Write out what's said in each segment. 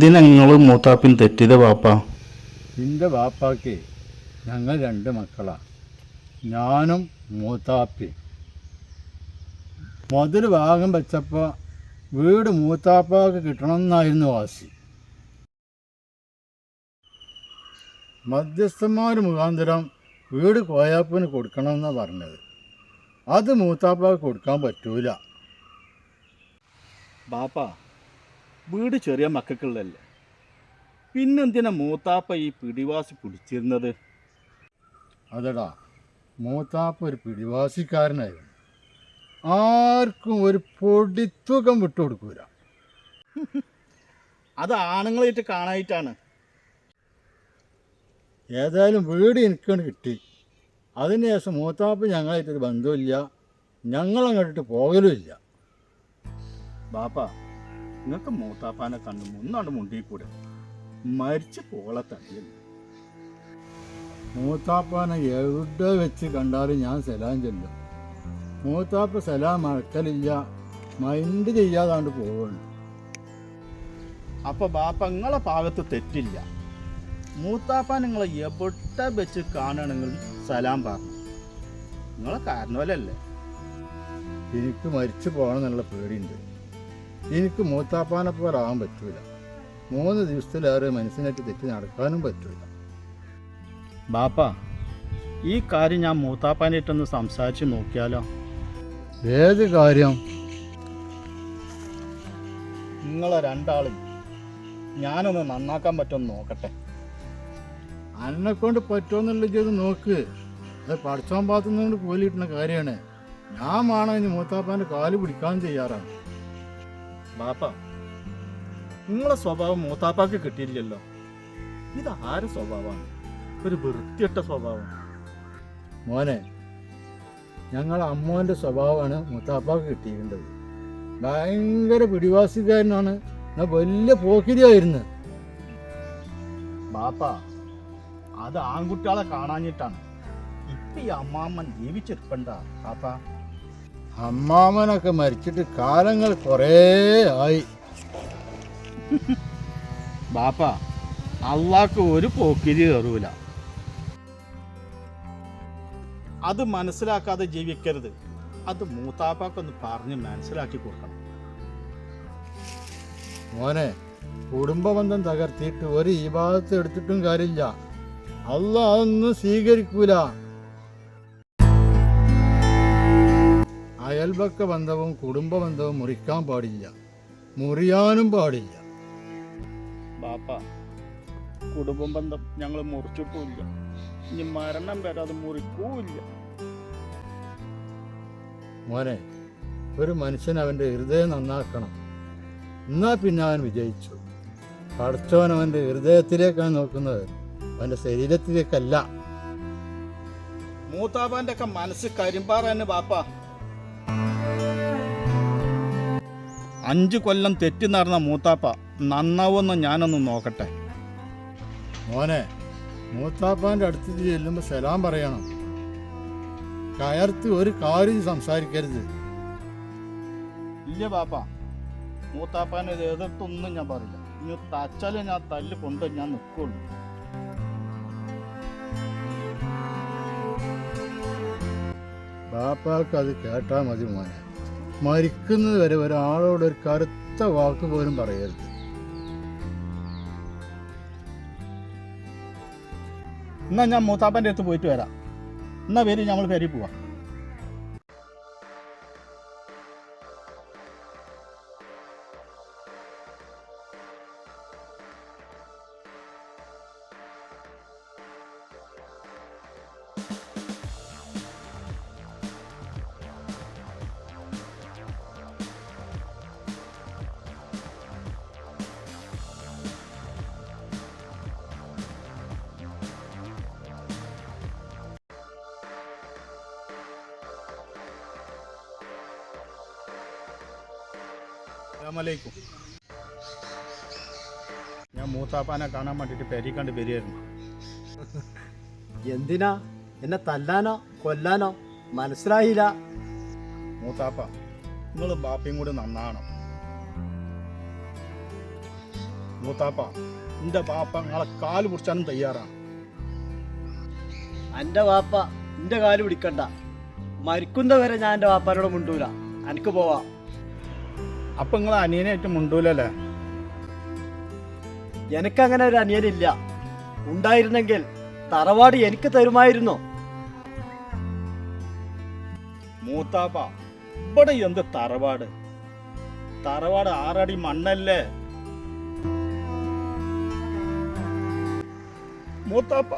എന്തിനാ നിങ്ങൾ മൂത്താപ്പിന് തെറ്റിയത് വാപ്പ? എൻ്റെ വാപ്പാക്ക് ഞങ്ങൾ 2 മക്കളാണ്, ഞാനും മൂത്താപ്പി. മുതൽ ഭാഗം വെച്ചപ്പോൾ വീട് മൂത്താപ്പാക്ക് കിട്ടണമെന്നായിരുന്നു വാശി. മധ്യസ്ഥന്മാർ മുഖാന്തരം വീട് കോയാപ്പിന് കൊടുക്കണമെന്നാണ് പറഞ്ഞത്. അത് മൂത്താപ്പാക്ക് കൊടുക്കാൻ പറ്റൂല. ബാപ്പ, വീട് ചെറിയ മക്കൾക്കുള്ളതല്ലേ, പിന്നെന്തിനാ മൂത്താപ്പ ഈ പിടിവാസി പിടിച്ചിരുന്നത്? അതെടാ, മൂത്താപ്പ ഒരു പിടിവാസിക്കാരനായിരുന്നു. ആർക്കും ഒരു പൊടിത്തൂക്കം വിട്ടുകൊടുക്കൂല. അത് ആണുങ്ങളായിട്ട് കാണായിട്ടാണ്. ഏതായാലും വീട് എനിക്കൊണ്ട് കിട്ടി. അതിന് ശേഷം മൂത്താപ്പ ഞങ്ങളായിട്ടൊരു ബന്ധമില്ല, ഞങ്ങളങ്ങോട്ട് പോകലുമില്ല. ബാപ്പ, നിങ്ങൾക്ക് മൂത്താപ്പാനെ കണ്ടു ഒന്നാണ്ട് മുണ്ടിക്കൂടെ? മരിച്ച് പോളെ തടിയല്ല. മൂത്താപ്പാനെ എവിടെ വെച്ച് കണ്ടാലും ഞാൻ സലാം ചെല്ലും. മൂത്താപ്പ സലാം മറക്കലില്ല, മൈൻഡ് ചെയ്യാതാണ്ട് പോകുന്നു. അപ്പൊ ബാപ്പ, നിങ്ങളെ ഭാഗത്ത് തെറ്റില്ല. മൂത്താപ്പ നിങ്ങളെ എവിടെ വെച്ച് കാണുകയാണെങ്കിൽ സലാം പറഞ്ഞു. നിങ്ങളെ കാരണവലല്ലേ. എനിക്ക് മരിച്ചു പോകണമെന്നുള്ള പേടിയുണ്ട്. എനിക്ക് മൂത്താപ്പാനെ പോലെ ആകാൻ പറ്റൂല. 3 ദിവസത്തിലേറെ മനസ്സിനായിട്ട് തെറ്റി നടക്കാനും പറ്റൂല. ബാപ്പ, ഈ കാര്യം ഞാൻ മൂത്താപ്പാനായിട്ടൊന്ന് സംസാരിച്ച് നോക്കിയാലോ? ഏത് കാര്യം? നിങ്ങളെ 2 ആളും ഞാനൊന്ന് നന്നാക്കാൻ പറ്റുമെന്ന് നോക്കട്ടെ. അന്നെക്കൊണ്ട് പറ്റുമെന്നുള്ള ചെയ്ത് നോക്ക്. അത് പഠിച്ചോൻ പാത്തുന്നതുകൊണ്ട് പോലി കിട്ടുന്ന കാര്യമാണ്. ഞാൻ വേണം ഇനി മൂത്താപ്പാൻ്റെ കാല് പിടിക്കാൻ തയ്യാറാണ്. ബാപ്പ, നിങ്ങളെ സ്വഭാവം മൂത്താപ്പാക്ക് കിട്ടിയില്ലല്ലോ. ഇത് ആരെ സ്വഭാവമാണ്? ഒരു വൃത്തിയിട്ട സ്വഭാവം. മോനെ, ഞങ്ങളെ അമ്മോൻ്റെ സ്വഭാവമാണ് മൂത്താപ്പാക്ക് കിട്ടിയിട്ടുള്ളത്. ഭയങ്കര പിടിവാസിക്കാരനാണ്, വലിയ പോക്കിരിയായിരുന്നു. ബാപ്പ, അത് ആൺകുട്ടികളെ കാണാഞ്ഞിട്ടാണ്. ഇപ്പൊ ഈ അമ്മാമ്മൻ ജീവിച്ചിരിപ്പണ്ട ബാപ്പ. അമ്മാമനൊക്കെ മരിച്ചിട്ട് കാലങ്ങൾ കുറേ ആയി. ബാപ്പ, അള്ളാക്ക് ഒരു പോക്കിരി കയറൂല. അത് മനസ്സിലാക്കാതെ ജീവിക്കരുത്. അത് മൂത്താപ്പാക്കൊന്ന് പറഞ്ഞ് മനസ്സിലാക്കി കൊടുക്കണം. മോനെ, കുടുംബബന്ധം തകർത്തിയിട്ട് ഒരു ഈ ഭാഗത്ത് എടുത്തിട്ടും കാര്യമില്ല. അള്ളാ അതൊന്നും സ്വീകരിക്കൂല. അയൽപക്ക ബന്ധവും കുടുംബ ബന്ധവും മുറിക്കാൻ പാടില്ല, മുറിയാനും പാടില്ല. ബാപ്പ, കുടുംബ ബന്ധം ഞങ്ങൾ മുറിച്ചിട്ടുമില്ല, ഇനി മരണം വരെ അത് മുറിക്കൂല്ല. മോനെ, ഒരു മനുഷ്യൻ അവൻ്റെ ഹൃദയം നന്നാക്കണം, എന്നാൽ പിന്നെ അവൻ വിജയിച്ചു. പഠിച്ചവൻ അവൻ്റെ ഹൃദയത്തിലേക്കാണ് നോക്കുന്നത്, അവൻ്റെ ശരീരത്തിലേക്കല്ല. മൂത്താപ്പാന്റെ ഒക്കെ മനസ്സ് കരിമ്പാറന്നെ ബാപ്പ. 5 കൊല്ലം തെറ്റി നടന്ന മൂത്താപ്പ നന്നാവുമെന്ന് ഞാനൊന്ന് നോക്കട്ടെ. മോനെ, മൂത്താപ്പാൻ്റെ അടുത്ത് ചെല്ലുമ്പോൾ സലാം പറയണം. കയർത്ത് ഒരു കാര്യം സംസാരിക്കരുത്. ഇല്ല ബാപ്പ, മൂത്താപ്പാനെ എതിർത്തൊന്നും ഞാൻ പറയില്ല. ഇനി തച്ചാലും ഞാൻ തല്ല് കൊണ്ട് ഞാൻ നിൽക്കുള്ളൂ. ബാപ്പാക്ക് അത് കേട്ടാൽ മതി മോനെ. മരിക്കുന്നത് വരെ ഒരാളോട് ഒരു കറുത്ത വാക്ക് പോലും പറയരുത്. എന്നാ ഞാൻ മൂത്താപ്പാൻ്റെ അടുത്ത് പോയിട്ട് വരാം. എന്നാ പേര് നമ്മൾ പേരിൽ പോവാം. അസ്സലാമലൈക്കും. ഞാൻ മൂത്താപ്പാനെ കാണാൻ വേണ്ടിയിട്ട് പെരീക്കണ്ട് വരികയായിരുന്നു. എന്തിനാ? എന്നെ തല്ലാനോ കൊല്ലാനോ? മനസ്സിലായില്ല. മൂത്താപ്പ, നിങ്ങൾ ബാപ്പയും കൂടി നന്നാണ്. മൂത്താപ്പ എൻ്റെ ബാപ്പ നിങ്ങളെ കാല് പിടിച്ചാനും തയ്യാറാണ്. എൻ്റെ വാപ്പ എൻ്റെ കാല് പിടിക്കണ്ട. മരിക്കുന്ന വരെ ഞാൻ എൻ്റെ വാപ്പാനോട് മുണ്ടൂല. എനിക്ക് പോവാം. അപ്പം നിങ്ങൾ അനിയനായിട്ട് മുണ്ടൂലല്ലേ? എനിക്കങ്ങനെ ഒരു അനിയനില്ല. ഉണ്ടായിരുന്നെങ്കിൽ തറവാട് എനിക്ക് തരുമായിരുന്നു. മൂത്താപ്പ ഇവിടെ എന്ത് തറവാട്? തറവാട് 6 അടി മണ്ണല്ലേ? മൂത്താപ്പ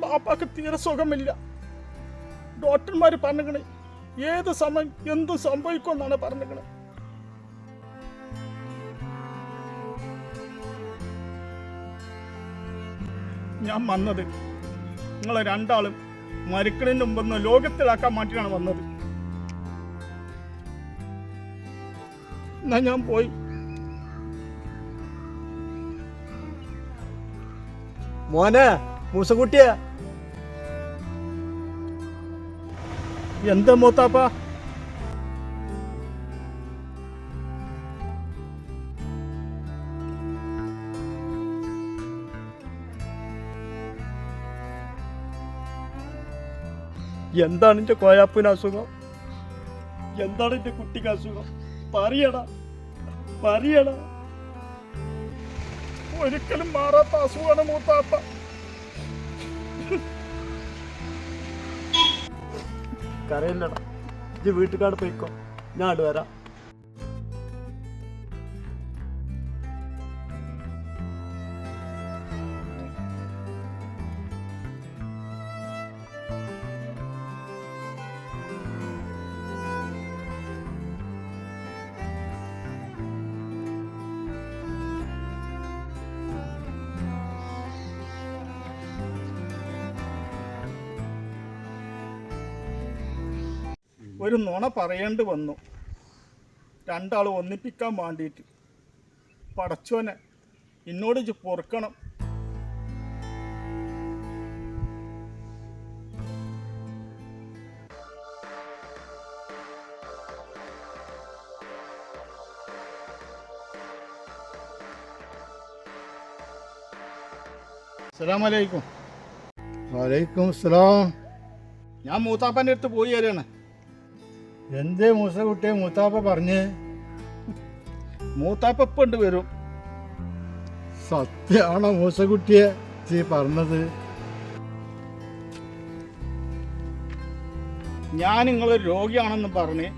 ബാപ്പാക്ക് തീരെ സുഖമില്ല. ഡോക്ടർമാർ പറഞ്ഞിക്കണേ ഏത് സമയം എന്തും സംഭവിക്കുമെന്നാണ് പറഞ്ഞിക്കണേ. ഞാൻ വന്നത് നിങ്ങളെ രണ്ടാളും മരിക്കണതിന് മുമ്പൊന്ന് ലോകത്തിലാക്കാൻ വേണ്ടിയാണ് വന്നത്. എന്നാ ഞാൻ പോയി. മോനെ മൂസക്കുട്ടിയെ, എന്താ മൂത്താപ്പ? എന്താണ് എൻ്റെ കോയാപ്പിന് അസുഖം? എന്താണ് എൻ്റെ കുട്ടിക്ക് അസുഖം? പറയടാ, പറയടാ. ഒരിക്കലും മാറാത്ത അസുഖമാണ് മൂത്താപ്പ. കരയില്ലടാ. ഇത് വീട്ടുകാട് പോയിക്കോ, ഞാൻ അവിടെ വരാം. ഒരു നുണ പറയേണ്ടി വന്നു, രണ്ടാൾ ഒന്നിപ്പിക്കാൻ വേണ്ടിയിട്ട്. പടച്ചോനെ എന്നോട് ഇജ്ജ് പൊറുക്കണം. അസ്സലാമലൈക്കും. വലൈക്കും സ്സലാം. ഞാൻ മൂത്താപ്പൻ്റെ അടുത്ത് പോയി വരികയാണ്. എന്തേ മൂസക്കുട്ടിയെ മൂത്താപ്പ പറഞ്ഞേ? മൂത്താപ്പ ഇപ്പം ഉണ്ട് വരും. സത്യമാണോ മൂസക്കുട്ടിയെ ചീ പറഞ്ഞത്? ഞാൻ നിങ്ങളൊരു രോഗിയാണെന്ന് പറഞ്ഞ്,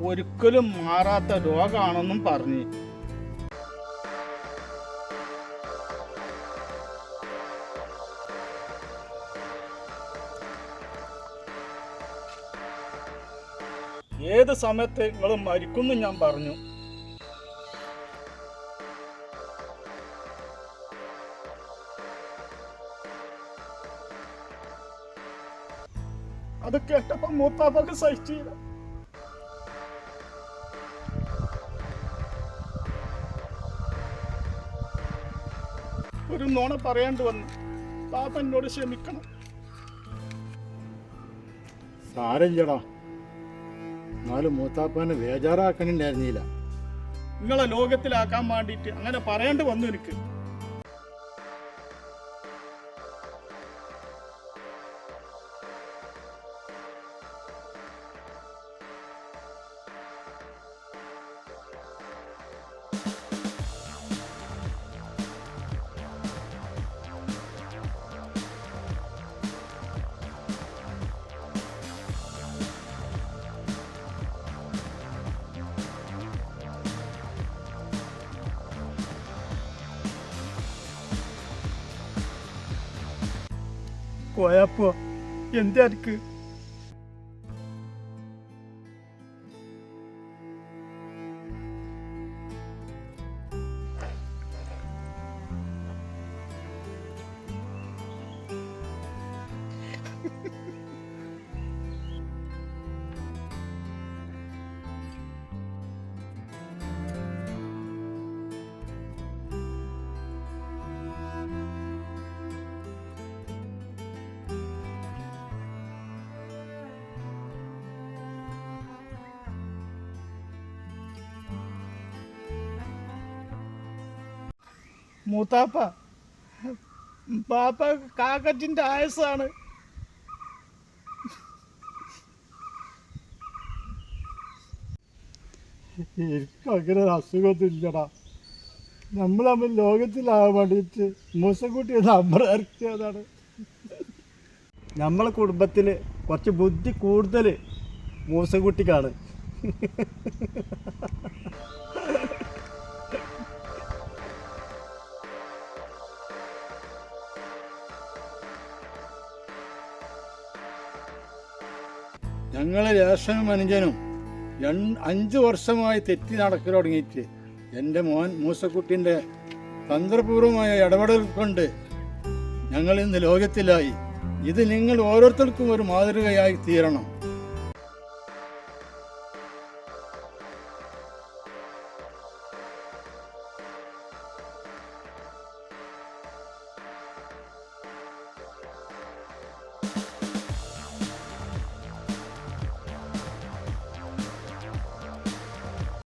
ഒരിക്കലും മാറാത്ത രോഗമാണെന്നും പറഞ്ഞ്. ഏത് സമയത്ത് നിങ്ങൾ മരിക്കുന്നു ഞാൻ പറഞ്ഞു. അത് കേട്ടപ്പോ മൂത്താപ്പക്ക് സഹിച്ചില്ല. ഒരു നുണ പറയേണ്ടി വന്നു. താത്ത എന്നോട് ക്ഷമിക്കണം. സാരല്ലടാ, എന്നാലും മൂത്താപ്പാനെ ബേജാറാക്കണിണ്ടായിരുന്നില്ല. നിങ്ങളെ ലോകത്തിലാക്കാൻ വേണ്ടിയിട്ട് അങ്ങനെ പറയേണ്ടി വന്നു എനിക്ക്. കോയപ്പോ എന്തായിരിക്ക്? മൂത്താപ്പ ബാപ്പ കാക്കറ്റിന്റെ ആയസാണ്. എനിക്ക് അങ്ങനെ ഒരു അസുഖമൊന്നും ഇല്ലടാ. നമ്മൾ തമ്മിൽ ലോകത്തിലാകാൻ വേണ്ടിയിട്ട് മൂസക്കുട്ടി നമ്പർ ഇറക്കിയതാണ്. നമ്മളെ കുടുംബത്തിൽ കുറച്ച് ബുദ്ധി കൂടുതൽ മൂസക്കുട്ടിക്കാണ്. ഞങ്ങളെ രേഷനും അനുജനും 5 വർഷമായി തെറ്റി നടക്കൽ തുടങ്ങിയിട്ട് എൻ്റെ മോൻ മൂസക്കുട്ടിൻ്റെ തന്ത്രപൂർവമായ ഇടപെടൽ കൊണ്ട് ഞങ്ങൾ ഇന്ന് ലോകത്തിലായി. ഇത് നിങ്ങൾ ഓരോരുത്തർക്കും ഒരു മാതൃകയായി തീരണം.